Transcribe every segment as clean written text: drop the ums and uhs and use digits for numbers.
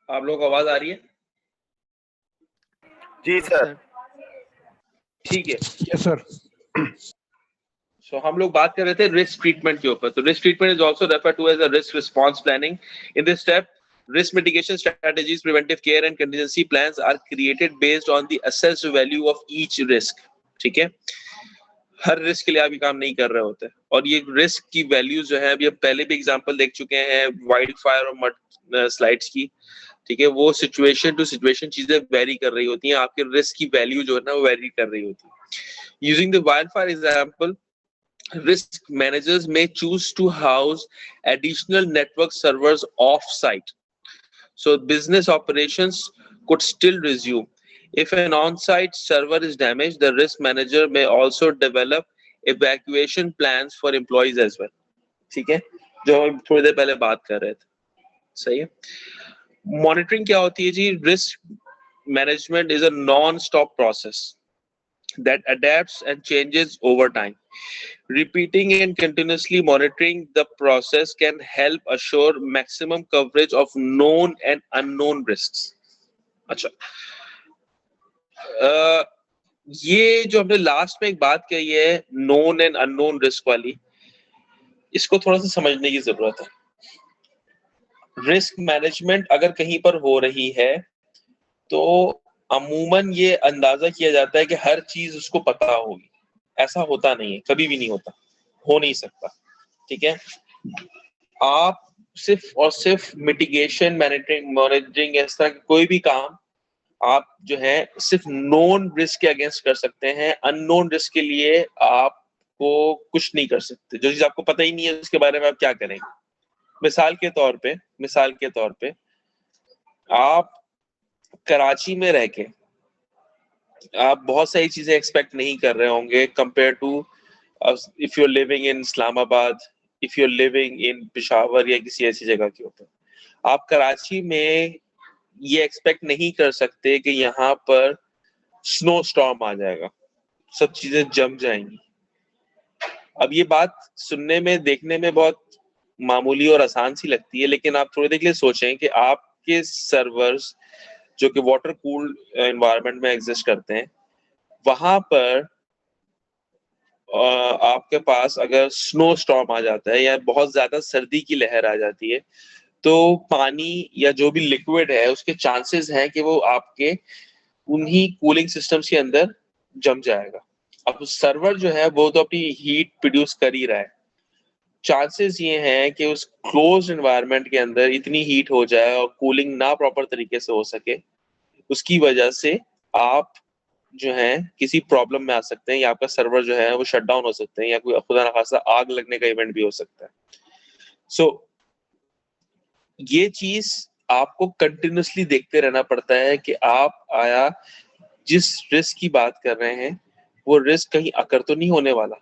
आप लोगों को आवाज आ रही है? जी सर। ठीक है। Yes sir. सो हम लोग बात कर रहे थे रिस्क ट्रीटमेंट के ऊपर। तो risk treatment is also referred to as a risk response planning. In this step risk mitigation strategies, preventive care and contingency plans are created based on the assessed value of each risk. ठीक है, हर risk के लिए आप ये काम नहीं कर रहे होते, और ये रिस्क की वैल्यूज जो है अभी हम पहले भी एग्जांपल देख चुके हैं वाइल्ड फायर और मड स्लाइड्स की। ठीक है, वो सिचुएशन टू सिचुएशन चीजें वेरी कर रही होती हैं, आपके रिस्क की वैल्यू जो है ना वो वेरी कर रही होती है। Using the wild fire example, risk managers may choose to house additional network servers off-site, so business operations could still resume. If an on-site server is damaged, the risk manager may also develop evacuation plans for employees as well. ठीक है, जो हम थोड़ी देर पहले बात कर रहे थे, सही है। मॉनिटरिंग क्या होती है जी? Risk management is a non stop process that adapts and changes over time. Repeating and continuously monitoring the process can help assure maximum coverage of known and unknown risks. अच्छा, ये जो हमने लास्ट में एक बात कही है known and unknown risk वाली, इसको थोड़ा सा समझने की जरूरत है। रिस्क मैनेजमेंट अगर कहीं पर हो रही है तो अमूमन ये अंदाजा किया जाता है कि हर चीज उसको पता होगी। ऐसा होता नहीं है, कभी भी नहीं होता, हो नहीं सकता। ठीक है, आप सिर्फ और सिर्फ मिटिगेशन मॉनिटरिंग इस तरह कोई भी काम आप जो है सिर्फ नोन रिस्क के अगेंस्ट कर सकते हैं। अननोन रिस्क के लिए आपको कुछ नहीं कर सकते। जो चीज आपको पता ही नहीं है उसके बारे में आप क्या करेंगे? मिसाल के तौर पे आप कराची में रह के आप बहुत सारी चीजें एक्सपेक्ट नहीं कर रहे होंगे compare to if you are living in Islamabad, if you are living in Peshawar या किसी ऐसी जगह के ऊपर। आप कराची में ये एक्सपेक्ट नहीं कर सकते कि यहाँ पर स्नो स्टॉर्म आ जाएगा, सब चीजें जम जाएंगी। अब ये बात सुनने में देखने में बहुत मामूली और आसान सी लगती है, लेकिन आप थोड़ी देर के लिए सोचें कि आपके सर्वर्स जो कि वाटर कूल्ड एनवायरनमेंट में एग्जिस्ट करते हैं, वहां पर आपके पास अगर स्नो स्टॉर्म आ जाता है या बहुत ज्यादा सर्दी की लहर आ जाती है, तो पानी या जो भी लिक्विड है उसके चांसेस हैं कि वो आपके उन्हीं कूलिंग सिस्टम्स के अंदर जम जाएगा। अब सर्वर जो है वो तो अपनी हीट प्रोड्यूस कर ही रहा है, चांसेस ये हैं कि उस क्लोज्ड एनवायरनमेंट के अंदर इतनी हीट हो जाए और कूलिंग ना प्रॉपर तरीके से हो सके, उसकी वजह से आप जो है किसी प्रॉब्लम में आ सकते हैं, या आपका सर्वर जो है वो शट डाउन हो सकते हैं, या कोई खुदा ना खासा आग लगने का इवेंट भी हो सकता है। सो ये चीज आपको कंटिन्यूसली देखते रहना पड़ता है कि आप आया जिस रिस्क की बात कर रहे हैं वो रिस्क कहीं अकर तो नहीं होने वाला।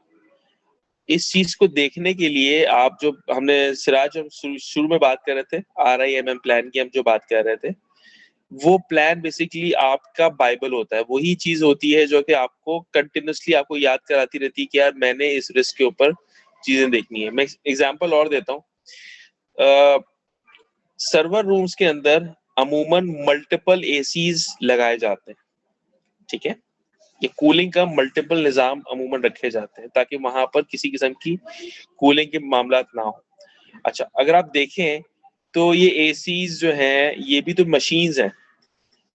इस चीज को देखने के लिए आप जो हमने सिराज हम शुरू में बात कर रहे थे RIMM प्लान की हम जो बात कर रहे थे, वो प्लान बेसिकली आपका बाइबल होता है। वही चीज होती है जो कि आपको कंटिन्यूसली आपको याद कराती रहती है कि यार मैंने इस रिस्क के ऊपर चीजें देखनी है। मैं एग्जांपल और देता हूँ। सर्वर रूम्स के अंदर अमूमन मल्टीपल एसीज लगाए जाते हैं। ठीक है, ये कूलिंग का मल्टीपल निजाम अमूमन रखे जाते हैं ताकि वहां पर किसी किस्म की कूलिंग के मामलात ना हो। अच्छा, अगर आप देखें तो ये एसीज जो हैं ये भी तो मशीन्स हैं,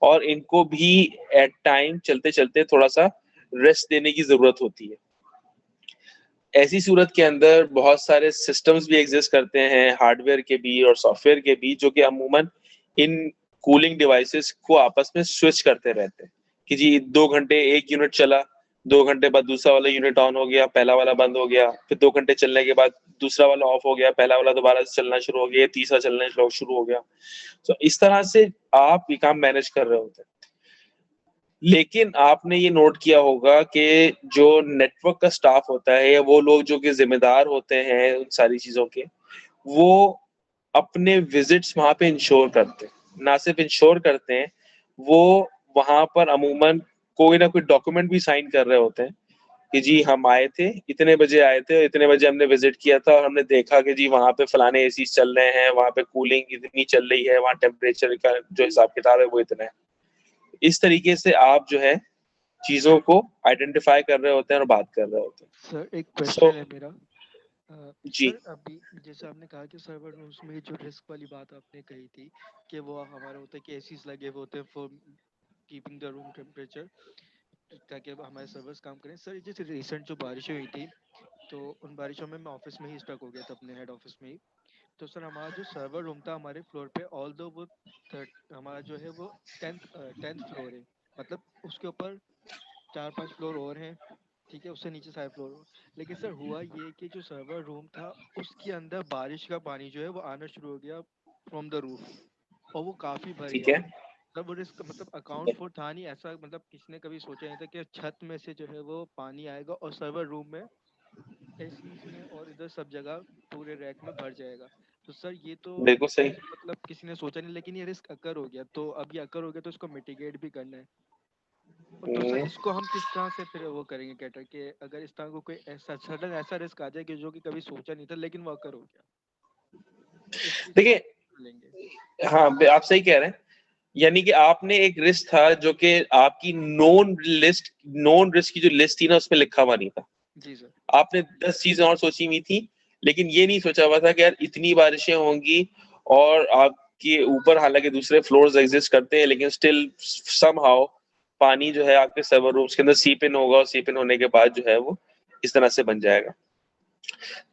और इनको भी एट टाइम चलते चलते थोड़ा सा रेस्ट देने की जरूरत होती है। ऐसी सूरत के अंदर बहुत सारे सिस्टम्स भी एग्जिस्ट करते हैं, हार्डवेयर के भी और सॉफ्टवेयर के भी, जो कि अमूमन इन कूलिंग डिवाइसेस को आपस में स्विच करते रहते हैं कि जी 2 घंटे एक यूनिट चला, 2 घंटे बाद दूसरा वाला यूनिट ऑन हो गया, पहला वाला बंद हो गया, फिर 2 घंटे चलने के बाद दूसरा वाला ऑफ हो गया, पहला वाला दोबारा से चलना शुरू हो गया, तीसरा चलना शुरू हो गया। तो इस तरह से आप ये काम मैनेज कर रहे होते हैं। लेकिन आपने ये नोट किया होगा कि जो नेटवर्क का स्टाफ होता है या वो लोग जो कि जिम्मेदार होते हैं उन सारी चीजों के, वो अपने विजिट्स वहां पे इंश्योर करते हैं। ना सिर्फ इंश्योर करते हैं, वो वहां पर अमूमन कोई ना कोई डॉक्यूमेंट भी साइन कर रहे होते हैं कि जी हम आए थे, इतने बजे आए थे, इतने बजे हमने विजिट किया था और हमने देखा कि जी वहाँ पे फलाने एसी चल रहे हैं, वहाँ पे कूलिंग इतनी चल रही है, वहाँ टेम्परेचर का जो हिसाब किताब है वो इतना है। इस तरीके से आप जो है चीजों को आइडेंटिफाई कर रहे होते हैं और बात कर रहे होते हैं। सर एक सो क्वेश्चन है मेरा। जी सर अभी जैसे आपने कहा कि सर्वर रूम्स में जो रिस्क वाली बात आपने कही थी कि वो हमारा होता है कि एसीज लगे हुए होते हैं for keeping the room temperature, ताकि अब हमारे सर्वर्स काम करें। सर जैसे रिसेंट जो बारिशें हुई थी, तो उन बारिशों में मैं ऑफिस में ही स्टक हो गया था, अपने हेड ऑफिस में ही। तो सर हमारा जो सर्वर रूम था हमारे फ्लोर पे, ऑल दो वो हमारा जो है वो टेंथ फ्लोर है, मतलब उसके ऊपर 4-5 फ्लोर और हैं, ठीक है, उससे नीचे सारे फ्लोर। लेकिन सर हुआ ये कि जो सर्वर रूम था उसके अंदर बारिश का पानी जो है वो आना शुरू हो गया फ्रॉम द रूफ, और वो काफ़ी भर ठीक गया। है। तब वो रिस्क मतलब अकाउंट फॉर था नहीं, ऐसा मतलब किसी ने कभी सोचा नहीं था कि छत में से जो है वो पानी आएगा और सर्वर रूम में एसीज में और इधर सब जगह पूरे रैक में भर जाएगा। तो सर ये तो बिल्कुल सही। मतलब किसी ने सोचा नहीं, लेकिन ये रिस्क अकर हो गया, तो अब ये अकर हो गया तो इसको मिटिगेट भी करना है। तो सर हम्म, इसको हम किस तरह से फिर वो करेंगे कैटर, कि अगर इस तरह को कोई ऐसा सडन ऐसा रिस्क आ जाए कि जो कि कभी सोचा नहीं था लेकिन वो अकर हो गया, तो इस चीज को देखिए, लेंगे। हाँ आप सही कह रहे हैं। यानी कि आपने एक रिस्क था जो कि आपकी नोन रिस्क की जो लिस्ट थी ना उसमें लिखा हुआ नहीं था। जी सर। आपने 10 चीजें और सोची हुई थी, लेकिन ये नहीं सोचा हुआ था कि यार इतनी बारिशें होंगी और आपके ऊपर हालांकि दूसरे फ्लोर्स एग्जिस्ट करते हैं लेकिन स्टिल समहाउ पानी जो है आपके सर्वर रूम्स के अंदर सीप इन होगा और सीप इन होने के बाद जो है वो इस तरह से बन जाएगा।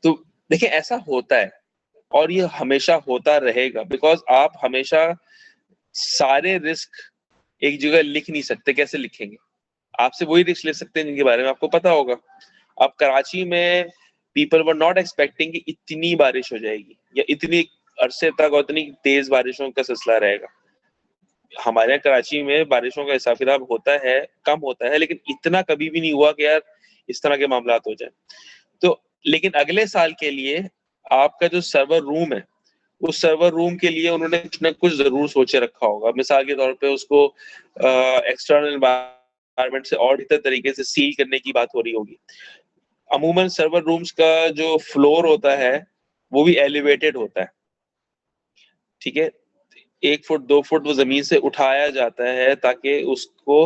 तो देखिए ऐसा होता है और ये हमेशा होता रहेगा, बिकॉज आप हमेशा सारे रिस्क एक जगह लिख नहीं सकते। कैसे लिखेंगे? आपसे वही रिस्क ले सकते हैं जिनके बारे में आपको पता होगा। अब कराची में पीपल वर नॉट एक्सपेक्टिंग कि इतनी बारिश हो जाएगी या इतनी अरसे तक और इतनी तेज बारिशों का सिलसिला रहेगा। हमारे यहाँ कराची में बारिशों का हिसाब किताब होता है, कम होता है, लेकिन इतना कभी भी नहीं हुआ कि यार इस तरह के मामला हो जाए। तो लेकिन अगले साल के लिए आपका जो सर्वर रूम है उस सर्वर रूम के लिए उन्होंने कुछ ना कुछ जरूर सोचे रखा होगा। मिसाल के तौर पे उसको एक्सटर्नल एनवायरनमेंट से और बेहतर तरीके से सील करने की बात हो रही होगी। अमूमन सर्वर रूम्स का जो फ्लोर होता है वो भी एलिवेटेड होता है, ठीक है। 1 फुट 2 फुट वो जमीन से उठाया जाता है ताकि उसको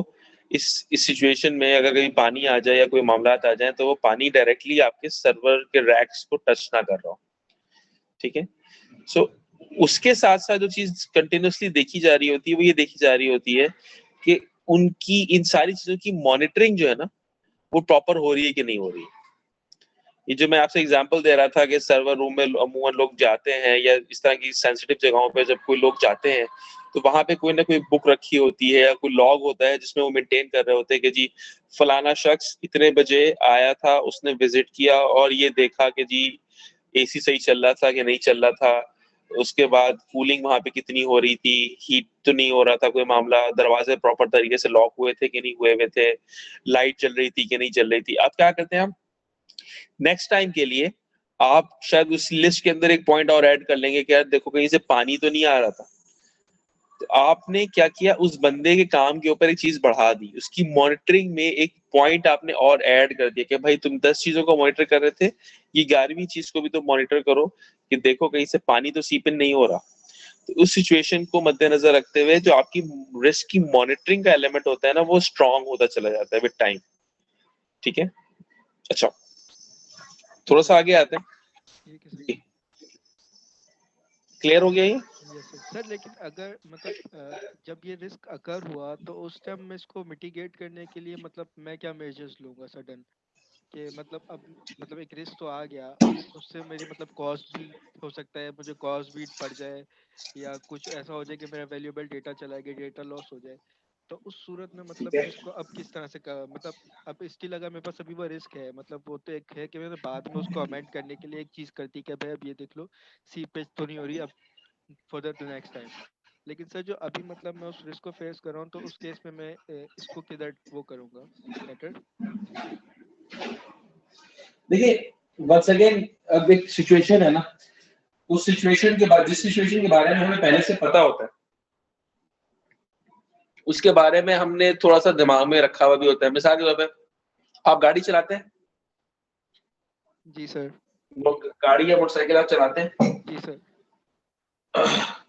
इस सिचुएशन में अगर कहीं पानी आ जाए या कोई मामला आ जाए तो वो पानी डायरेक्टली आपके सर्वर के रैक्स को टच ना कर रहा हो, ठीक है। सो उसके साथ साथ जो चीज कंटिन्यूसली देखी जा रही होती है वो ये देखी जा रही होती है कि उनकी इन सारी चीजों की मॉनिटरिंग जो है ना वो प्रॉपर हो रही है कि नहीं हो रही है। ये जो मैं आपसे एग्जांपल दे रहा था कि सर्वर रूम में अमूमन लोग जाते हैं या इस तरह की सेंसिटिव जगहों पे जब कोई लोग जाते हैं तो वहां पे कोई ना कोई बुक रखी होती है या कोई लॉग होता है जिसमें वो मेंटेन कर रहे होते हैं कि जी फलाना शख्स इतने बजे आया था, उसने विजिट किया और ये देखा कि जी एसी सही चल रहा था कि नहीं चल रहा था, उसके बाद कूलिंग वहां पे कितनी हो रही थी, हीट तो नहीं हो रहा था कोई मामला, दरवाजे प्रॉपर तरीके से लॉक हुए थे कि नहीं हुए हुए थे, लाइट चल रही थी कि नहीं चल रही थी। अब क्या करते हैं हम नेक्स्ट टाइम के लिए, आप शायद उस लिस्ट के अंदर एक पॉइंट और ऐड कर लेंगे कि यार देखो कहीं से पानी तो नहीं आ रहा था। तो आपने क्या किया, उस बंदे के काम के ऊपर एक चीज बढ़ा दी, उसकी मॉनिटरिंग में एक पॉइंट आपने और ऐड कर दिया कि भाई तुम 10 चीजों को मॉनिटर कर रहे थे, ये 11वीं चीज को भी तो मॉनिटर करो कि देखो कहीं से पानी तो सीप इन नहीं हो रहा। तो उस सिचुएशन को मद्देनजर रखते हुए जो आपकी रिस्क की मॉनिटरिंग का एलिमेंट होता है ना वो स्ट्रांग होता चला जाता है विद टाइम, ठीक है। अच्छा, थोड़ा सा आगे आते हैं। ठीक है सर। जी, क्लियर हो गया ये? Yes sir. सर लेकिन अगर मतलब जब ये रिस्क अकर हुआ तो उस टाइम मैं इसको मिटिगेट करने के लिए मतलब मैं क्या मेजर्स लूंगा सडन, कि मतलब अब मतलब एक रिस्क तो आ गया, अब उससे मेरी मतलब कॉस्ट भी हो सकता है, मुझे कॉस्ट भी पड़ जाए या कुछ ऐसा हो जाए कि मेरा वैल्यूएबल डेटा चला गया, डेटा लॉस हो जाए। तो उस सूरत में मतलब ठीक है। मैं इसको अब किस तरह से मतलब अब स्टिल अगर मेरे पास अभी वो रिस्क है, मतलब वो तो एक है कि मैंने बाद में उसको अमेंड करने के लिए एक चीज़ करती कि भाई अब ये देख लो सी पेज तो नहीं हो रही अब फर्दर द नेक्स्ट टाइम। लेकिन सर जो अभी मतलब मैं उस रिस्क को फेस कर रहा हूँ, तो उस केस में मैं इसको किधर वो करूँगा कैटर। देखिए वंस अगेन, अब एक सिचुएशन है ना, उस सिचुएशन के बाद जिस सिचुएशन के बारे में हमें पहले से पता होता है उसके बारे में हमने थोड़ा सा दिमाग में रखा हुआ भी होता है। मिसाल के तौर पे आप गाड़ी चलाते हैं? जी सर। गाड़ी या मोटरसाइकिल आप चलाते हैं? जी सर।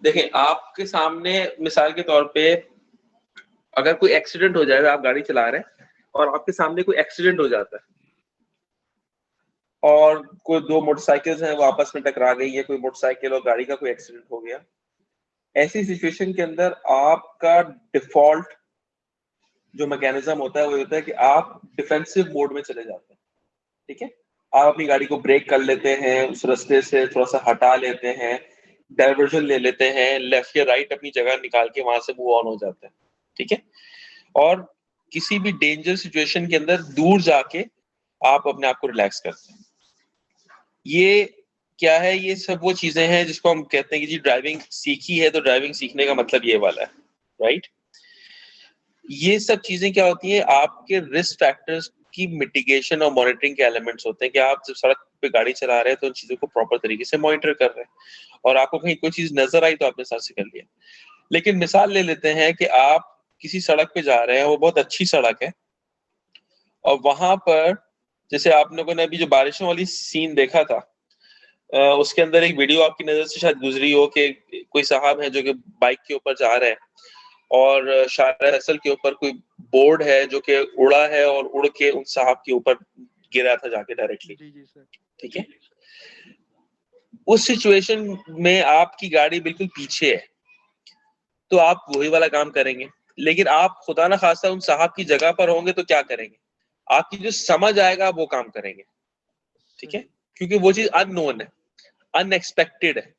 देखें, आपके सामने मिसाल के तौर पे अगर कोई एक्सीडेंट हो जाएगा, आप गाड़ी चला रहे हैं और आपके सामने कोई एक्सीडेंट हो जाता है और कोई दो मोटरसाइकिल्स हैं वो आपस में टकरा गई है, कोई मोटरसाइकिल और गाड़ी का कोई एक्सीडेंट हो गया, ऐसी सिचुएशन के अंदर आपका डिफॉल्ट जो मैकेनिज्म होता है वो होता है कि आप डिफेंसिव मोड में चले जाते हैं। ठीक है, आप अपनी गाड़ी को ब्रेक कर लेते हैं, उस रास्ते से थोड़ा सा हटा लेते हैं, डाइवर्जन ले लेते हैं, लेफ्ट या राइट अपनी जगह निकाल के वहां से मूव ऑन हो जाते हैं। ठीक है, और किसी भी डेंजर सिचुएशन के अंदर दूर जाके आप अपने आप को रिलैक्स करते हैं। ये क्या है? ये सब वो चीजें हैं जिसको हम कहते हैं कि जी ड्राइविंग सीखी है, तो ड्राइविंग सीखने का मतलब ये वाला है, राइट? ये सब चीजें क्या होती है? आपके रिस्क फैक्टर्स की मिटिगेशन और मॉनिटरिंग के एलिमेंट्स होते हैं कि आप जब सड़क पे गाड़ी चला रहे हैं तो उन चीजों को प्रॉपर तरीके से मॉनिटर कर रहे हैं, और आपको कहीं कोई चीज नजर आई तो आपने साथ से कर लिया। लेकिन मिसाल ले लेते हैं कि आप किसी सड़क पे जा रहे हैं, वो बहुत अच्छी सड़क है, और वहां पर जैसे आप लोगों ने अभी जो बारिशों वाली सीन देखा था, उसके अंदर एक वीडियो आपकी नजर से शायद गुजरी हो कि कोई साहब है जो कि बाइक के ऊपर जा रहे हैं और शायद असल के ऊपर कोई बोर्ड है जो कि उड़ा है और उड़ के उन साहब के ऊपर गिरा था जाके डायरेक्टली। जी जी सर। ठीक है, उस सिचुएशन में आपकी गाड़ी बिल्कुल पीछे है, तो आप वही वाला काम करेंगे। लेकिन आप खुदा ना खास्ता उन साहब की जगह पर होंगे तो क्या करेंगे? आपकी जो समझ आएगा वो काम करेंगे। ठीक है, क्योंकि वो चीज अननोन है, अनएक्सपेक्टेड है।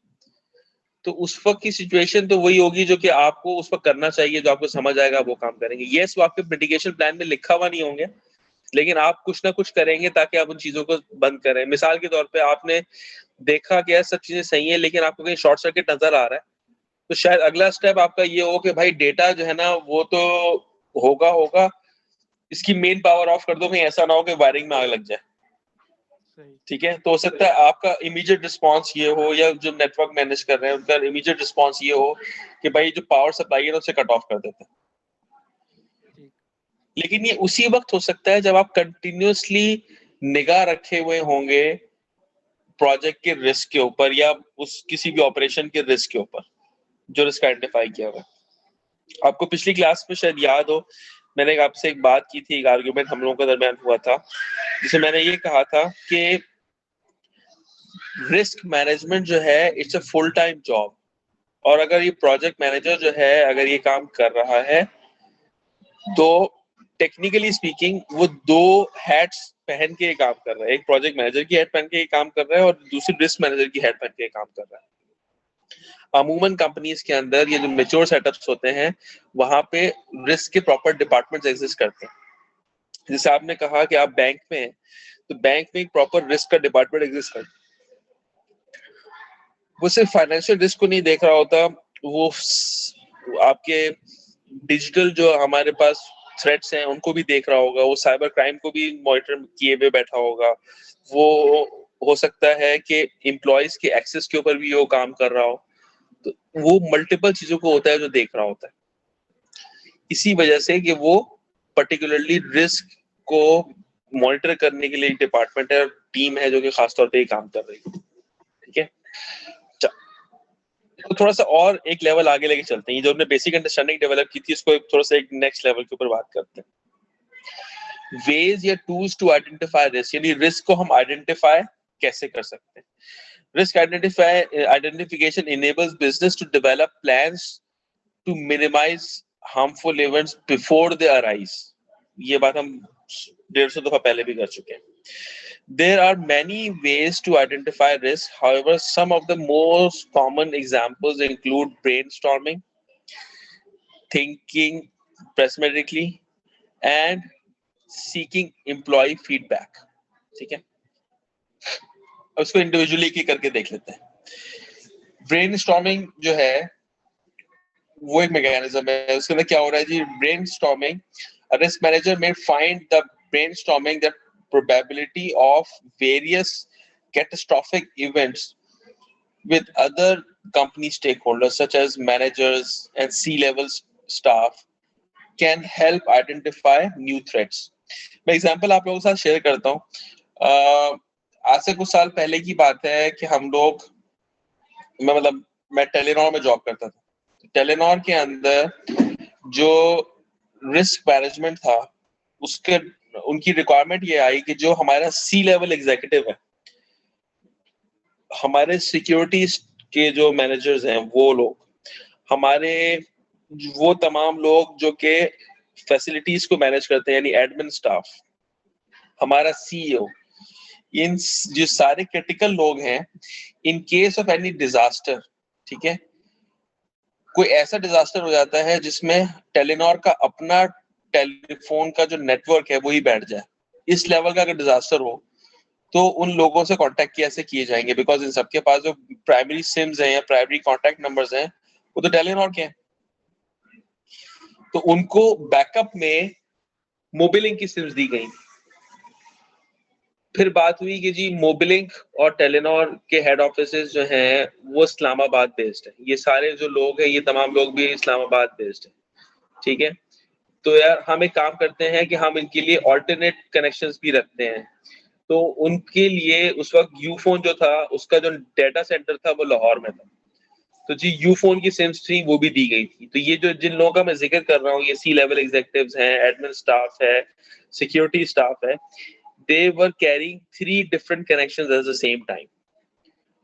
तो उस वक्त की सिचुएशन तो वही होगी जो कि आपको उस वक्त करना चाहिए, जो आपको समझ आएगा वो काम करेंगे। यस, वो आपके मिटिगेशन प्लान में लिखा हुआ नहीं होंगे, लेकिन आप कुछ ना कुछ करेंगे ताकि आप उन चीजों को बंद करें। मिसाल के तौर पे आपने देखा कि यार सब चीजें सही है, लेकिन आपको कहीं शॉर्ट सर्किट नजर आ रहा है, तो शायद अगला स्टेप आपका ये हो कि भाई डेटा जो है ना वो तो होगा होगा, इसकी मेन पावर ऑफ कर दो, कहीं ऐसा ना हो कि वायरिंग में आग लग जाए। सही। ठीक है, तो हो सकता है आपका इमीडिएट रिस्पांस ये हो, या जो नेटवर्क मैनेज कर रहे हैं उनका इमीडिएट रिस्पांस ये हो कि भाई जो पावर सप्लाई है उसे कट ऑफ कर देते हैं। ठीक। लेकिन ये उसी वक्त हो सकता है जब आप कंटिन्यूअसली निगाह रखे हुए होंगे प्रोजेक्ट के रिस्क के ऊपर, या उस किसी भी ऑपरेशन के रिस्क के ऊपर जो रिस्क आइडेंटिफाई किया हुआ है। आपको पिछली क्लास में शायद याद हो, मैंने आपसे एक बात की थी, एक आर्ग्यूमेंट हम लोगों के दरमियान हुआ था, जिसे मैंने ये कहा था कि रिस्क मैनेजमेंट जो है it's a full time job, और अगर ये प्रोजेक्ट मैनेजर जो है अगर ये काम कर रहा है तो टेक्निकली स्पीकिंग वो दो हैट्स पहन के काम कर रहा है। एक प्रोजेक्ट मैनेजर की हैट पहन के काम कर रहा है और दूसरी रिस्क मैनेजर की हैट पहन के काम कर रहा है। अमूमन कंपनीज के अंदर ये जो मेच्योर सेटअप्स होते हैं वहां पे रिस्क के प्रॉपर डिपार्टमेंट्स एग्जिस्ट करते हैं। जैसे आपने कहा कि आप बैंक में हैं, तो बैंक में एक प्रॉपर रिस्क का डिपार्टमेंट एग्जिस्ट करता है। वो सिर्फ फाइनेंशियल रिस्क को नहीं देख रहा होता, वो आपके डिजिटल जो हमारे पास थ्रेट्स हैं उनको भी देख रहा होगा, वो साइबर क्राइम को भी मॉनिटर किए हुए बैठा होगा, वो हो सकता है कि एम्प्लॉयज के एक्सेस के ऊपर भी वो काम कर रहा हो। तो वो मल्टीपल चीजों को होता है जो देख रहा होता है। इसी वजह से कि वो पर्टिकुलरली रिस्क को मॉनिटर करने के लिए एक डिपार्टमेंट है और टीम है जो कि खासतौर पे काम कर रही है। ठीक है, तो थोड़ा सा और एक लेवल आगे लेके चलते हैं। ये जो हमने बेसिक अंडरस्टैंडिंग डेवलप की थी इसको थोड़ा सा एक नेक्स्ट लेवल के ऊपर बात करते हैं। वेज या टूल्स टू आइडेंटिफाई रिस्क, यानी रिस्क को हम आइडेंटिफाई कैसे कर सकते हैं। Risk identification enables business to develop plans to minimise harmful events before they arise. ये बात हम 150 दफा पहले भी कर चुके हैं। There are many ways to identify risk. However, some of the most common examples include brainstorming, thinking pragmatically, and seeking employee feedback. ठीक है, अब इसको इंडिविजुअली की करके देख लेते हैं। ब्रेनस्टॉर्मिंग जो है वो एक मैकेनिज्म है। उसके अंदर क्या हो रहा है जी? Brainstorming, a risk manager may find the brainstorming the probability of various catastrophic events with other company stakeholders such as managers and C-level staff can help identify new threats. मैं एग्जांपल आप लोगों के साथ शेयर करता हूँ। आज से कुछ साल पहले की बात है कि हम लोग, मैं टेलीनॉर में जॉब करता था। टेलीनॉर के अंदर जो रिस्क मैनेजमेंट था, उसके उनकी रिक्वायरमेंट ये आई कि जो हमारा सी लेवल एग्जीक्यूटिव है, हमारे सिक्योरिटी के जो मैनेजर्स हैं, वो लोग, हमारे वो तमाम लोग जो के फैसिलिटीज को मैनेज करते हैं, यानी एडमिन स्टाफ, हमारा सीईओ, इन जो सारे क्रिटिकल लोग हैं, in case of any disaster, ठीक है, कोई ऐसा डिजास्टर हो जाता है जिसमें टेलीनॉर का अपना टेलीफोन का जो नेटवर्क है वो ही बैठ जाए, इस लेवल का अगर डिजास्टर हो तो उन लोगों से कांटेक्ट कैसे किए जाएंगे? बिकॉज इन सबके पास जो प्राइमरी सिम्स हैं या प्राइमरी कांटेक्ट नंबर्स हैं वो तो टेलीनॉर के हैं। तो उनको बैकअप में मोबिलिंक की सिम्स दी गई। फिर बात हुई कि जी मोबिलिंक और टेलीनॉर के हेड ऑफिसेज जो हैं वो इस्लामाबाद बेस्ड है। ये सारे जो लोग हैं, ये तमाम लोग भी इस्लामाबाद बेस्ड है, ठीक है। तो यार हम एक काम करते हैं कि हम इनके लिए ऑल्टरनेट कनेक्शंस भी रखते हैं। तो उनके लिए उस वक्त यूफोन जो था, उसका जो डेटा सेंटर था वो लाहौर में था। तो जी यूफोन की सिम्स थी, वो भी दी गई थी। तो ये जो जिन लोगों का मैं जिक्र कर रहा हूँ, ये सी लेवल एग्जीक्यूटिव्स हैं, एडमिन स्टाफ है, सिक्योरिटी स्टाफ है, they were carrying 3 different connections at the same time,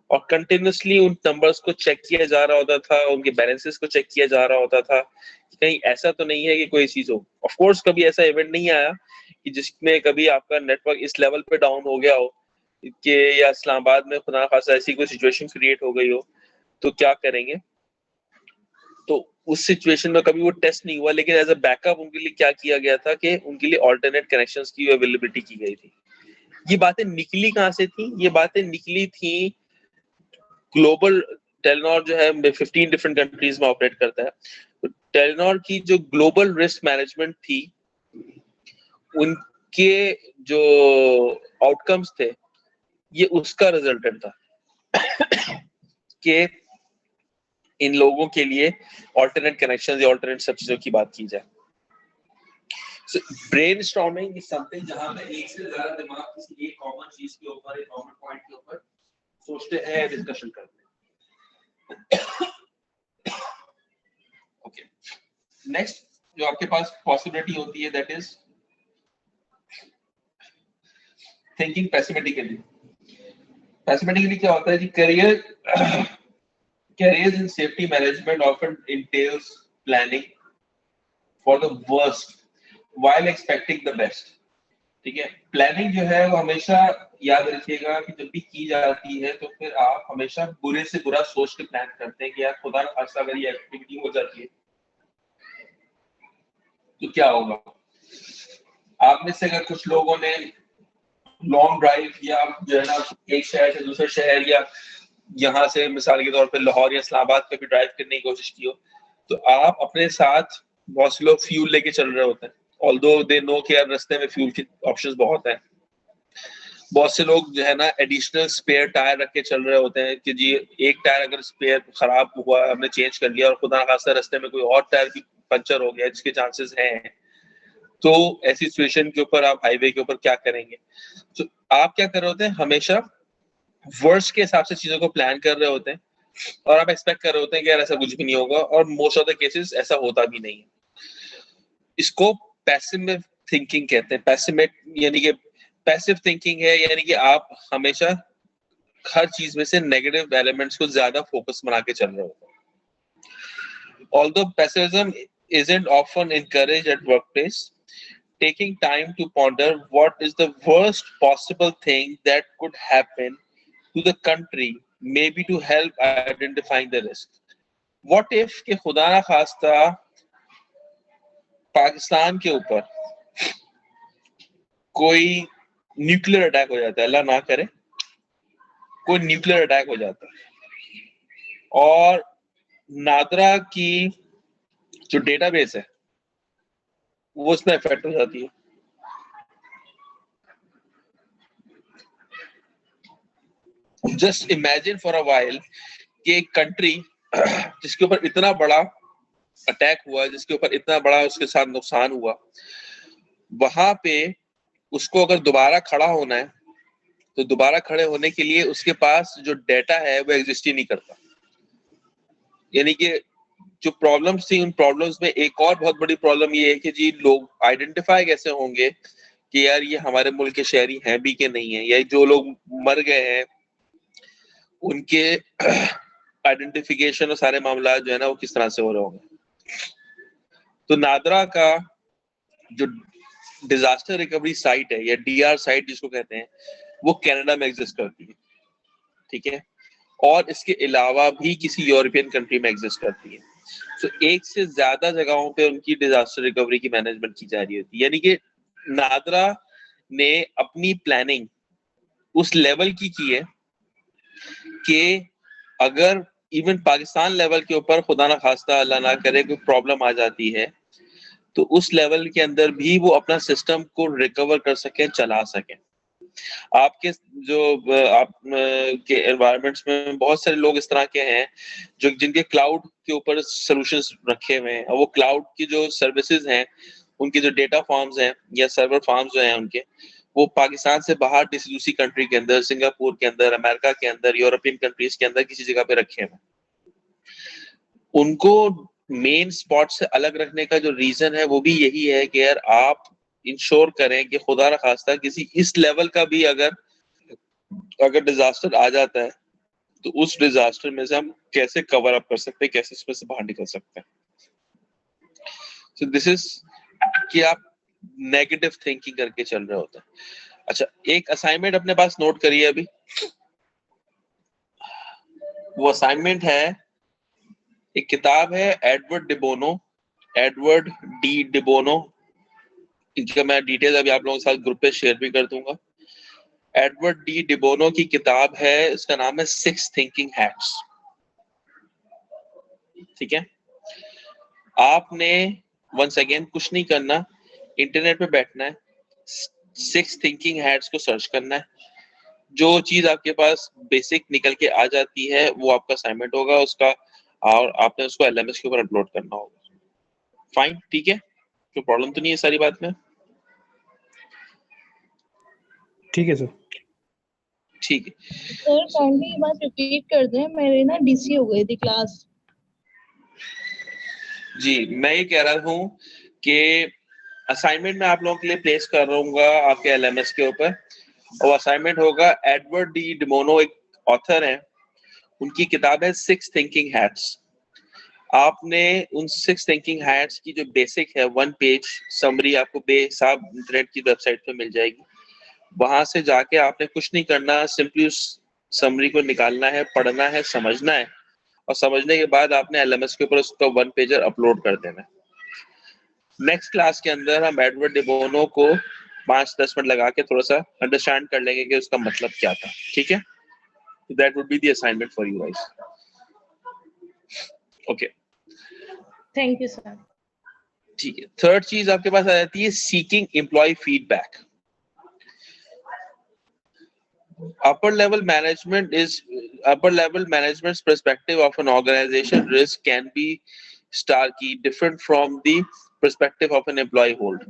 और कंटिन्यूसली उन नंबर्स को चेक किया जा रहा होता था, उनके बैलेंसेस को चेक किया जा रहा होता था, कहीं ऐसा तो नहीं है कि कोई चीज हो। ऑफ कोर्स कभी ऐसा इवेंट नहीं आया कि जिसमें कभी आपका नेटवर्क इस लेवल पे डाउन हो गया हो कि या इस्लामाबाद में खुदा खासा ऐसी कोई सिचुएशन क्रिएट हो गई हो, तो क्या करेंगे। तो उस सिचुएशन में कभी वो टेस्ट नहीं हुआ, लेकिन एज अ बैकअप उनके लिए क्या किया गया था कि उनके लिए ऑल्टरनेट कनेक्शंस की अवेलेबिलिटी की गई थी। ये बातें निकली कहां से थी? ये बातें निकली थी ग्लोबल, टेलीनॉर जो है 15 डिफरेंट कंट्रीज में ऑपरेट करता है, तो टेलीनॉर की जो ग्लोबल रिस्क मैनेजमेंट थी, उनके जो आउटकम्स थे, ये उसका रिजल्टेंट था कि इन लोगों के लिए ऑल्टरनेट कनेक्शंस या ऑल्टरनेट सब चीजों की बात की जाए। So, brainstorming is something जहां पे एक से ज्यादा दिमाग किसी एक कॉमन चीज के ऊपर, एक कॉमन पॉइंट के ऊपर सोचते हैं, डिस्कशन करते हैं। ओके, नेक्स्ट जो आपके पास पॉसिबिलिटी होती है, दैट इज थिंकिंग पेसिमेटिकली। पेसिमेटिकली क्या होता है जी? careers in safety management often entails planning for the worst while expecting the best, ठीक है। प्लानिंग जो है वो हमेशा याद रखिएगा कि जब भी की जाती है तो फिर आप हमेशा बुरे से बुरा सोच के प्लान करते हैं कि यार खुदा न खास्ता अगर ये एक्टिविटी हो जाती है तो क्या होगा। आप में से अगर कुछ लोगों ने लॉन्ग ड्राइव या जो है ना एक शहर से दूसरे शहर या यहाँ से मिसाल के तौर पे लाहौर या इस्लामाबाद पे भी ड्राइव करने की कोशिश की हो, तो आप अपने साथ बहुत से लोग फ्यूल लेके चल रहे होते हैं, ऑल्दो दे नो कि यार रास्ते में फ्यूल के ऑप्शंस बहुत हैं। बहुत से लोग जो है ना एडिशनल स्पेयर टायर रख के चल रहे होते हैं कि जी एक टायर अगर स्पेयर खराब हुआ, हमने चेंज कर लिया और खुदा खासा रास्ते में कोई और टायर भी पंचर हो गया जिसके चांसेस हैं, तो ऐसी सिचुएशन के ऊपर आप हाईवे के ऊपर क्या करेंगे। तो आप क्या कर रहे होते हैं, हमेशा वर्स्ट के हिसाब से चीजों को प्लान कर रहे होते हैं और आप एक्सपेक्ट कर रहे होते हैं कि यार ऐसा कुछ भी नहीं होगा, और मोस्ट ऑफ द केसेस ऐसा होता भी नहीं है। इसको पैसिव थिंकिंग कहते हैं। पैसिमेट यानी कि पैसिव थिंकिंग है, यानी कि आप हमेशा हर चीज में से नेगेटिव एलिमेंट्स को ज्यादा फोकस बना के चल रहे होते हैं। Although passivism isn't often encouraged at workplace, taking time to ponder what is the worst possible thing that could happen to the country, maybe to help identifying the risk. What if कि खुदा ना खास्ता पाकिस्तान के ऊपर कोई nuclear attack हो जाता है, अल्लाह ना करे, कोई न्यूक्लियर अटैक हो जाता है और नादरा की जो डेटाबेस है वो उसमें इफेक्ट हो जाती है। Just imagine for a while कि एक कंट्री जिसके ऊपर इतना बड़ा अटैक हुआ, जिसके ऊपर इतना बड़ा उसके साथ नुकसान हुआ, वहां पे उसको अगर दोबारा खड़ा होना है तो दोबारा खड़े होने के लिए उसके पास जो डेटा है वो एग्जिस्ट ही नहीं करता। यानी कि जो प्रॉब्लम्स थी उन प्रॉब्लम्स में एक और बहुत बड़ी प्रॉब्लम ये है कि जी लोग आइडेंटिफाई कैसे होंगे कि यार ये हमारे मुल्क के शहरी हैं भी कि नहीं है, या जो लोग मर गए हैं उनके आइडेंटिफिकेशन और सारे मामला जो है ना वो किस तरह से हो रहे होंगे। तो नादरा का जो डिजास्टर रिकवरी साइट है या डीआर साइट जिसको कहते हैं वो कनाडा में एग्जिस्ट करती है, ठीक है, और इसके अलावा भी किसी यूरोपियन कंट्री में एग्जिस्ट करती है। तो एक से ज्यादा जगहों पे उनकी डिजास्टर रिकवरी की मैनेजमेंट की जा रही होती है। यानी कि नादरा ने अपनी प्लानिंग उस लेवल की है कि अगर इवन पाकिस्तान लेवल के ऊपर खुदा ना खास्ता अल्लाह ना करे कोई प्रॉब्लम आ जाती है तो उस लेवल के अंदर भी वो अपना सिस्टम को रिकवर कर सके, चला सके। आपके जो आप के एनवायरनमेंट्स में बहुत सारे लोग इस तरह के हैं जो जिनके क्लाउड के ऊपर सॉल्यूशंस रखे हुए हैं, और वो क्लाउड की जो सर्विसेज हैं उनके जो डेटा फार्म्स हैं या सर्वर फार्म्स जो हैं उनके, वो पाकिस्तान से बाहर दूसरी कंट्री के अंदर, सिंगापुर के अंदर, अमेरिका के अंदर, यूरोपियन कंट्रीज के अंदर किसी जगह पे रखे हैं। उनको मेन स्पॉट से अलग रखने का जो रीजन है वो भी यही है कि यार आप इंश्योर करें कि खुदा न खास्ता किसी इस लेवल का भी अगर डिजास्टर आ जाता है तो उस डिजास्टर में से हम कैसे कवर अप कर सकते हैं, कैसे इसमें से बाहर निकल सकते हैं। सो दिस इज कि आप नेगेटिव थिंकिंग करके चल रहे होते हैं। अच्छा, एक असाइनमेंट अपने पास नोट करिए अभी। वो असाइनमेंट है, एक किताब है एडवर्ड डी डिबोनो, इनका मैं डिटेल अभी आप लोगों के साथ ग्रुप पे शेयर भी कर दूंगा। एडवर्ड डी डिबोनो की किताब है, इसका नाम है 6 थिंकिंग हैट्स। ठीक है, आपने वंस अगेन कुछ नहीं करना, इंटरनेट पे बैठना है, 6 थिंकिंग हैट्स को सर्च करना है। जो चीज आपके पास बेसिक निकल के आ जाती है वो आपका असाइनमेंट होगा उसका, और आपने उसको एलएमएस के ऊपर अपलोड करना होगा। फाइन, ठीक है, कोई प्रॉब्लम तो नहीं है सारी बात में? ठीक है सर। ठीक है सर, काइंडली ये बात रिपीट कर दें, मेरे ना डीसी हो गई थी क्लास। जी, मैं ये कह रहा हूँ कि असाइनमेंट मैं आप लोगों के लिए प्लेस कर रहूंगा आपके एलएमएस के ऊपर, और असाइनमेंट होगा एडवर्ड डी डिमोनो, एक ऑथर है, उनकी किताब है 6 थिंकिंग हैट्स। आपने उन 6 थिंकिंग हैट्स की जो बेसिक है 1 पेज समरी आपको बेहिसाब इंटरनेट की वेबसाइट पे मिल जाएगी। वहां से जाके आपने कुछ नहीं करना, सिंपली उस समरी को निकालना है, पढ़ना है, समझना है, और समझने के बाद आपने एलएमएस के ऊपर उसका 1 पेजर अपलोड कर देना है। नेक्स्ट क्लास के अंदर हम एडवर्ड डिबोनो को 5-10 मिनट लगा के थोड़ा सा अंडरस्टैंड कर लेंगे कि उसका मतलब क्या था। ठीक है, that would be the assignment for you guys. Okay, thank you sir. ठीक है, थर्ड चीज आपके पास आ जाती है seeking employ feedback. upper level management's perspective of an organization risk can be starkly different from the perspective of an employee hold.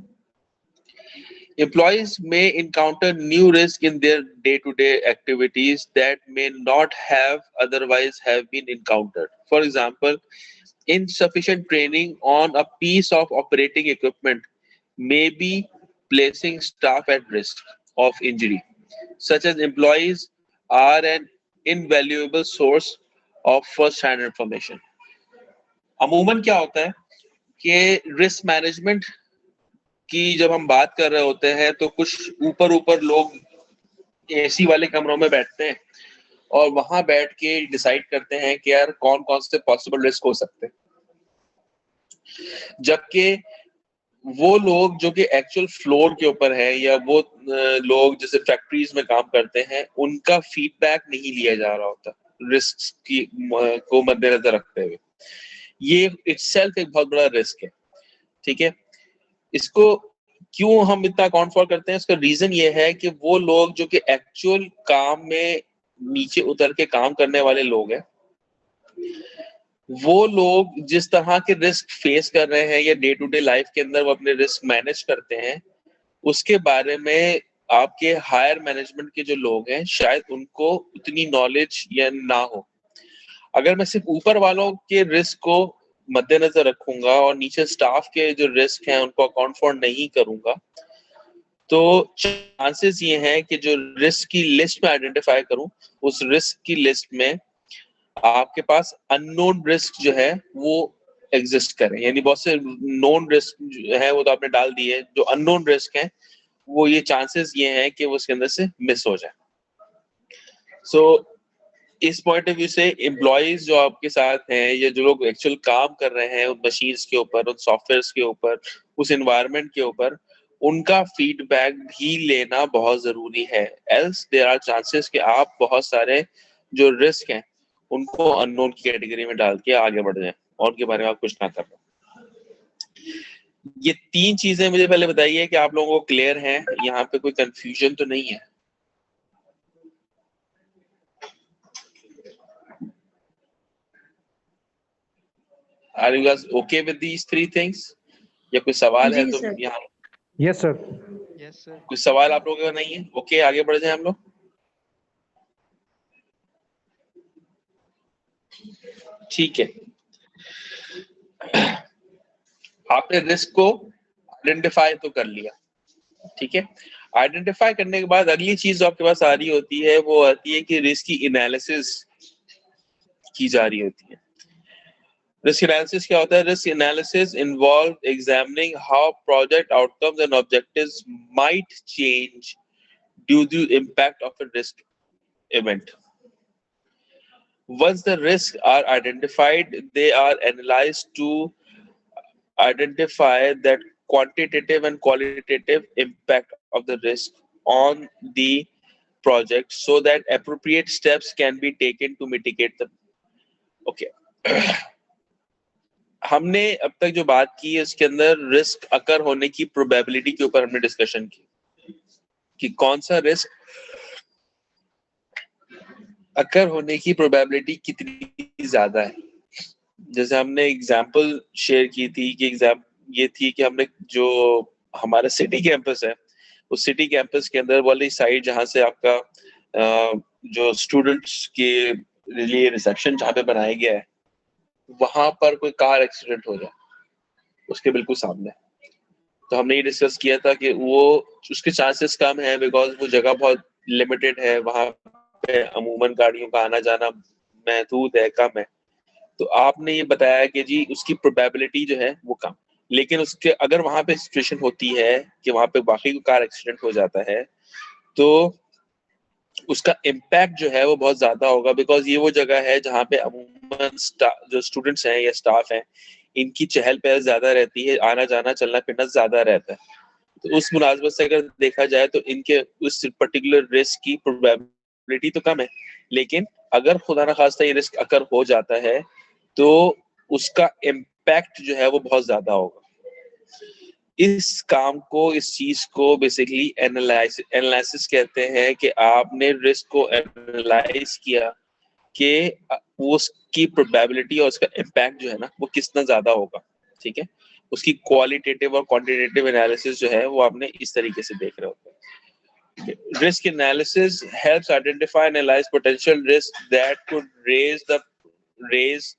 Employees may encounter new risk in their day-to-day activities that may not have otherwise have been encountered. For example, insufficient training on a piece of operating equipment may be placing staff at risk of injury. Such as employees are an invaluable source of first-hand information. अमूमन क्या होता है कि risk management की जब हम बात कर रहे होते हैं तो कुछ ऊपर लोग एसी वाले कमरों में बैठते हैं और वहां बैठ के डिसाइड करते हैं कि यार कौन कौन से पॉसिबल रिस्क हो सकते हैं, जबकि वो लोग जो कि एक्चुअल फ्लोर के ऊपर है या वो लोग जैसे फैक्ट्रीज में काम करते हैं उनका फीडबैक नहीं लिया जा रहा होता रिस्क की को मद्देनजर रखते हुए। ये इटसेल्फ एक बहुत बड़ा रिस्क है। ठीक है, इसको क्यों हम इतना अकाउंट फॉर करते हैं, इसका रीजन ये है कि वो लोग जो कि एक्चुअल काम में नीचे उतर के काम करने वाले लोग हैं, वो लोग जिस तरह के रिस्क फेस कर रहे हैं या डे टू डे लाइफ के अंदर वो अपने रिस्क मैनेज करते हैं, उसके बारे में आपके हायर मैनेजमेंट के जो लोग हैं शायद उनको उतनी नॉलेज या ना हो। अगर मैं सिर्फ ऊपर वालों के रिस्क को मद्देनजर रखूंगा और नीचे स्टाफ के जो रिस्क हैं उनको अकाउंट फॉर नहीं करूंगा, तो चांसेस ये हैं कि जो रिस्क की लिस्ट में आइडेंटिफाई करूं, उस रिस्क की लिस्ट में आपके पास अननोन रिस्क जो है वो एग्जिस्ट करें। यानी बहुत से नोन रिस्क जो है वो तो आपने डाल दिए, जो अननोन रिस्क हैं वो ये चांसेस ये हैं कि वो उसके अंदर से मिस हो जाए। सो इस पॉइंट ऑफ व्यू से एम्प्लॉयज जो आपके साथ हैं या जो लोग एक्चुअल काम कर रहे हैं उन मशीन्स के ऊपर, उन सॉफ्टवेयर्स के ऊपर, उस एनवायरनमेंट के ऊपर, उनका फीडबैक भी लेना बहुत जरूरी है। एल्स देयर आर चांसेस कि आप बहुत सारे जो रिस्क हैं उनको अननोन की कैटेगरी में डाल के आगे बढ़ जाएं और उनके बारे में आप कुछ ना कर पाए। ये 3 चीजें मुझे पहले बताइए कि आप लोगों को क्लियर हैं, यहाँ पे कोई कंफ्यूजन तो नहीं है? Are you guys okay with these 3 things? या कोई सवाल है जी तो सर। यहाँ यस सर। Yes sir. कोई सवाल आप लोगों का नहीं है? ओके, आगे बढ़ जाए हम लोग। ठीक है, आपने रिस्क को आइडेंटिफाई तो कर लिया, ठीक है। आइडेंटिफाई करने के बाद अगली चीज जो आपके पास आ रही होती है वो आती है कि रिस्क की एनालिसिस की जा रही होती है। रिस्क एनालिसिस क्या होता है? Risk analysis involve examining how project outcomes and objectives might change due to impact of a risk event. Once the risks are identified, they are analyzed to identify that quantitative and qualitative impact of the risk on the project so that appropriate steps can be taken to mitigate them. Okay. हमने अब तक जो बात की है उसके अंदर risk अकर होने की प्रोबेबिलिटी के ऊपर हमने डिस्कशन की कि कौन सा रिस्क अकर होने की प्रोबेबिलिटी कितनी ज्यादा है। जैसे हमने एग्जांपल शेयर की थी कि ये थी कि हमने जो हमारा सिटी कैंपस है उस सिटी कैंपस के अंदर वाली साइड जहां से आपका जो स्टूडेंट्स के लिए रिसेप्शन जहाँ पे बनाया गया है वहां पर कोई कार एक्सीडेंट हो जाए उसके बिल्कुल सामने, तो हमने ये डिस्कस किया था कि वो उसके चांसेस कम है बिकॉज वो जगह बहुत लिमिटेड है, वहां पे अमूमन गाड़ियों का आना जाना महदूद है, कम है। तो आपने ये बताया कि जी उसकी प्रोबेबिलिटी जो है वो कम, लेकिन उसके अगर वहां पे सिचुएशन होती है कि वहां पे वाकई को कार एक्सीडेंट हो जाता है तो उसका इम्पैक्ट जो है वो बहुत ज्यादा होगा बिकॉज ये वो जगह है जहाँ पे अमूमन जो स्टूडेंट्स हैं या स्टाफ हैं इनकी चहल पहल ज्यादा रहती है, आना जाना चलना फिरना ज्यादा रहता है। तो उस मुनासबत से अगर देखा जाए तो इनके उस पर्टिकुलर रिस्क की प्रोबेबिलिटी तो कम है, लेकिन अगर खुदा ना खास्ता ये रिस्क अगर हो जाता है तो उसका इम्पैक्ट जो है वो बहुत ज्यादा होगा। इस काम को, इस चीज को बेसिकली एनालिसिस कहते हैं कि आपने रिस्क को एनालाइज किया कि वो उसकी प्रोबेबिलिटी और उसका इम्पैक्ट जो है ना वो कितना ज्यादा होगा, ठीक है। उसकी क्वालिटेटिव और क्वांटिटेटिव एनालिसिस जो है वो आपने इस तरीके से देख रहे होते हैं। Risk analysis helps identify and analyze potential risks that could raise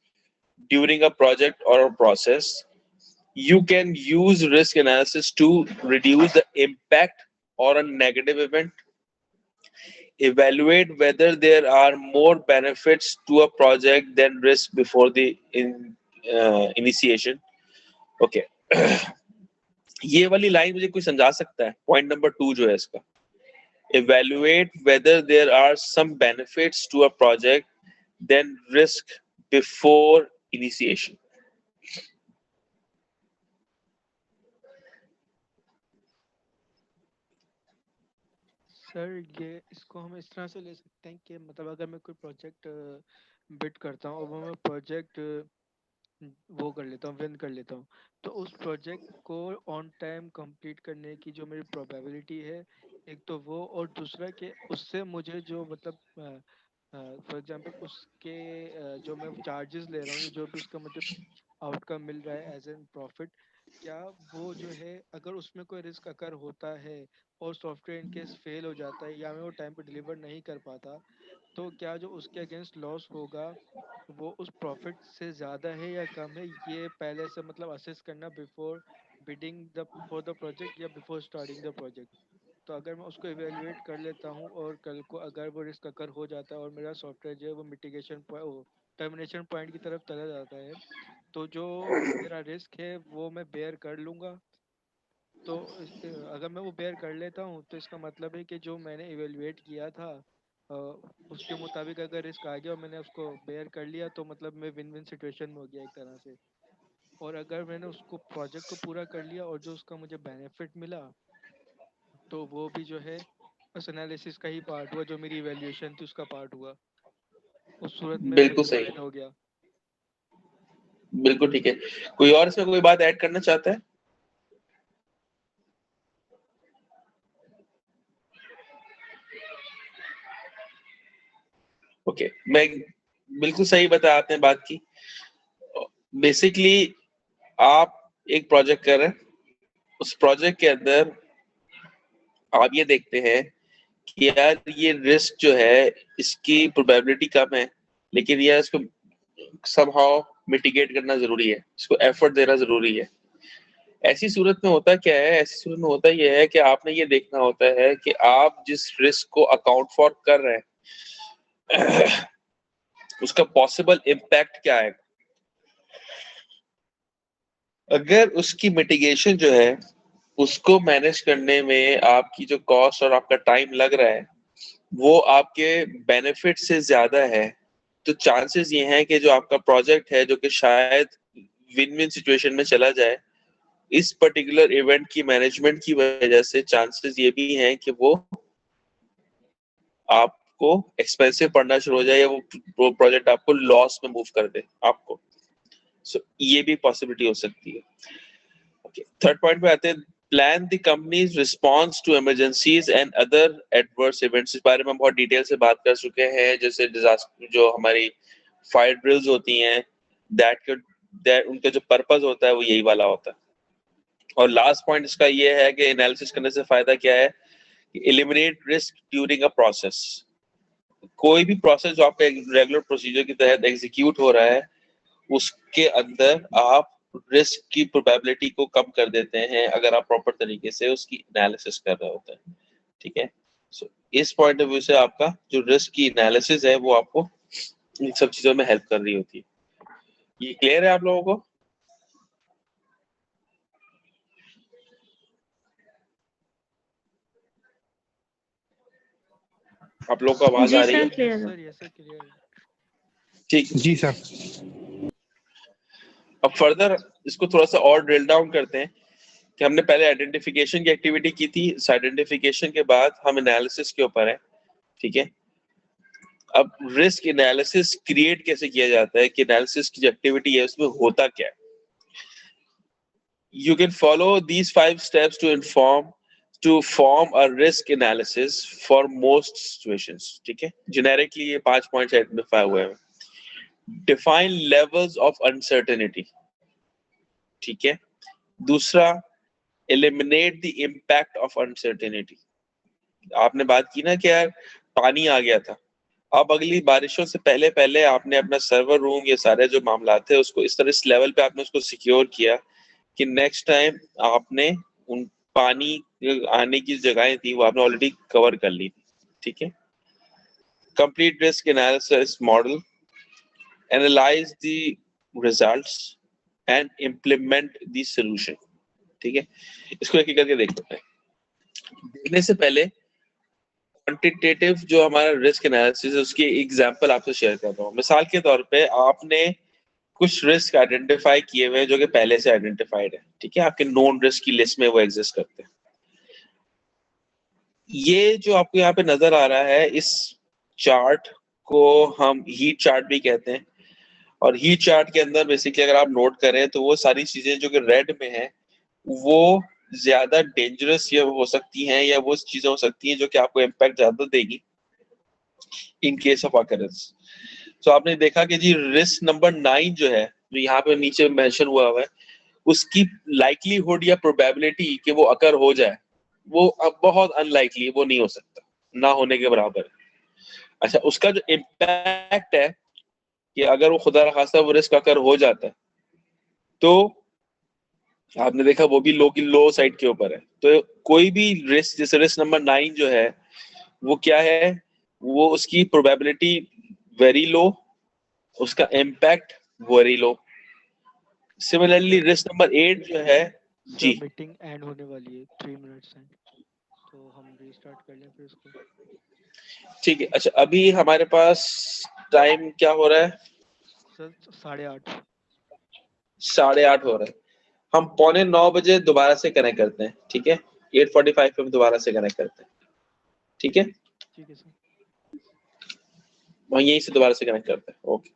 during a project or a process. You can use risk analysis to reduce the impact or a negative event, evaluate whether there are more benefits to a project than risk before the initiation. Okay. ये वाली line मुझे कोई समझा सकता है? Point number 2 जो है इसका, evaluate whether there are some benefits to a project than risk before initiation. Sir ये इसको हम इस तरह से ले सकते हैं कि मतलब अगर मैं कोई प्रोजेक्ट बिड करता हूँ और वो मैं प्रोजेक्ट वो कर लेता हूँ, विन कर लेता हूँ, तो उस प्रोजेक्ट को ऑन टाइम कंप्लीट करने की जो मेरी प्रोबेबिलिटी है, एक तो वो, और दूसरा कि उससे मुझे जो मतलब फॉर एग्जांपल उसके जो मैं चार्जेस ले रहा हूँ, जो भी उसका मुझे आउटकम मिल रहा है एज एन प्रॉफिट, क्या वो जो है अगर उसमें कोई रिस्क अगर होता है और सॉफ्टवेयर इन केस फेल हो जाता है या मैं वो टाइम पे डिलीवर नहीं कर पाता, तो क्या जो उसके अगेंस्ट लॉस होगा वो उस प्रॉफिट से ज़्यादा है या कम है, ये पहले से मतलब असेस करना before bidding the for the project या बिफोर स्टार्टिंग द प्रोजेक्ट। तो अगर मैं उसको इवेलुएट कर लेता हूँ और कल को अगर वो रिस्क अगर हो जाता है और मेरा सॉफ्टवेयर जो है वो मिटिगेशन टर्मिनेशन पॉइंट की तरफ चला जाता है, तो जो मेरा रिस्क है वो मैं बेयर कर लूँगा। तो अगर मैं वो बेयर कर लेता हूँ तो इसका मतलब है कि जो मैंने इवेलुएट किया था अ, उसके मुताबिक अगर रिस्क आ गया और मैंने उसको बेयर कर लिया तो मतलब मैं विन विन सिचुएशन में हो गया एक तरह से। और अगर मैंने उसको प्रोजेक्ट को पूरा कर लिया और जो उसका मुझे बेनिफिट मिला तो वो भी जो है बस एनालिसिस का ही पार्ट हुआ, जो मेरी इवेल्युएशन थी उसका पार्ट हुआ। उस सूरत में बिल्कुल विन सही, विन हो गया। बिल्कुल ठीक है। कोई और इसमें कोई बात ऐड करना चाहता है? ओके, मैं बिल्कुल सही बताया आपने बात की। बेसिकली आप एक प्रोजेक्ट कर रहे हैं, उस प्रोजेक्ट के अंदर आप ये देखते हैं कि यार ये रिस्क जो है इसकी प्रोबेबिलिटी कम है, लेकिन यार इसको समहाउ मिटिगेट करना जरूरी है, इसको एफर्ट देना जरूरी है। ऐसी सूरत में होता क्या है, ऐसी सूरत में होता यह है कि आपने ये देखना होता है कि आप जिस रिस्क को अकाउंट फॉर कर रहे हैं उसका पॉसिबल इम्पैक्ट क्या है। अगर उसकी मिटिगेशन जो है उसको मैनेज करने में आपकी जो कॉस्ट और आपका टाइम लग रहा है वो आपके बेनिफिट से ज्यादा है, तो चांसेस ये हैं कि जो आपका प्रोजेक्ट है जो कि शायद विन विन सिचुएशन में चला जाए, इस पर्टिकुलर इवेंट की मैनेजमेंट की वजह से चांसेस ये भी हैं कि वो आपको एक्सपेंसिव पड़ना शुरू हो जाए या वो प्रोजेक्ट आपको लॉस में मूव कर दे आपको। सो ये भी पॉसिबिलिटी हो सकती है। ओके, थर्ड पॉइंट पे आते हैं। Plan the company's response to emergencies and other adverse events. इस बारे में बहुत डिटेल से बात कर चुके हैं, जैसे डिजास्टर जो हमारी फायर ड्रिल्स होती हैं, दैट उनका जो पर्पस होता है वो यही वाला होता है। और लास्ट पॉइंट इसका ये है कि एनालिसिस करने से फायदा क्या है, eliminate risk during a process. कोई भी प्रोसेस जो आपका रेगुलर प्रोसीजर के तहत एग्जीक्यूट हो रहा है उसके अंदर आप रिस्क की प्रोबेबिलिटी को कम कर देते हैं अगर आप प्रॉपर तरीके से उसकी एनालिसिस कर रहे होते हैं। ठीक है, सो इस पॉइंट ऑफ व्यू से आपका जो रिस्क की एनालिसिस है वो आपको इन सब चीजों में हेल्प कर रही होती है। ये क्लियर है आप लोगों को? आप लोगों को आवाज जी आ रही है? सर, क्लियर है। सर ये सर क्लियर है। ठीक। जी सर। अब फर्दर इसको थोड़ा सा और ड्रिल डाउन करते हैं कि हमने पहले आइडेंटिफिकेशन की एक्टिविटी की थी, इस आइडेंटिफिकेशन के बाद हम एनालिसिस के ऊपर है। ठीक है, अब रिस्क एनालिसिस क्रिएट कैसे किया जाता है, कि एनालिसिस की जो एक्टिविटी है उसमें होता क्या है। You can follow these 5 steps to form a risk analysis for most situations. ठीक है, generically ये 5 पॉइंट्स आइडेंटिफाई हुए हैं। Define levels of uncertainty. ठीक है, दूसरा eliminate the impact of uncertainty. आपने बात की ना कि यार पानी आ गया था, अब अगली बारिशों से पहले पहले आपने अपना सर्वर रूम, ये सारे जो मामला थे उसको इस तरह इस लेवल पे आपने उसको सिक्योर किया कि नेक्स्ट टाइम आपने उन पानी आने की जगहें थी वो आपने ऑलरेडी कवर कर ली थी। ठीक है, complete risk analysis model, analyse the results and implement the solution. ठीक है, इसको एक एक करके देखते हैं। देखने से पहले क्वांटिटेटिव जो हमारा रिस्क एनालिसिस है उसकी एग्जांपल आपसे शेयर कर रहा हूँ। मिसाल के तौर पे आपने कुछ रिस्क आइडेंटिफाई किए हुए हैं जो कि पहले से आइडेंटिफाइड है। ठीक है, आपके नोन रिस्क की लिस्ट में वो एग्जिस्ट करते हैं। ये जो आपको यहाँ पे नजर आ रहा है, इस चार्ट को हम हीट चार्ट भी कहते हैं। और हीट चार्ट के अंदर बेसिकली अगर आप नोट करें तो वो सारी चीजें जो कि रेड में है वो ज्यादा डेंजरस ये हो सकती हैं या वो चीजें हो सकती हैं जो कि आपको इम्पैक्ट ज्यादा देगी इन केस ऑफ अकरेंस। तो आपने देखा कि जी रिस्क नंबर 9 जो है, जो यहाँ पे नीचे मेंशन हुआ है, उसकी लाइकलीहुड या प्रोबेबिलिटी कि वो अकर हो जाए वो अब बहुत अनलाइकली, वो नहीं हो सकता, ना होने के बराबर है। अच्छा, उसका जो इम्पैक्ट है कि अगर वो खुदा न खास्ता वो रिस्क अकर हो जाता है तो आपने देखा वो भी लो की लो साइड के ऊपर है। तो कोई भी रिस्क, जैसे रिस्क नंबर 9 जो है वो क्या है, वो उसकी प्रोबेबिलिटी वेरी लो, उसका impact very low. Similarly risk number 8 जो है जी, सर मीटिंग एंड होने वाली है 3 मिनट्स हैं, तो हम रीस्टार्ट कर लें फिर इसको। ठीक है। अच्छा, अभी हमारे पास टाइम क्या हो रहा है? सर 8:30। 8:30 हो रहा है। हम 8:45 बजे दोबारा से कनेक्ट करते हैं, ठीक है? 8:45 पे हम दोबारा से कनेक्ट करते हैं, ठीक है? ठीक है सर। वहीं यहीं से दोबारा से कनेक्ट करते हैं। ओके।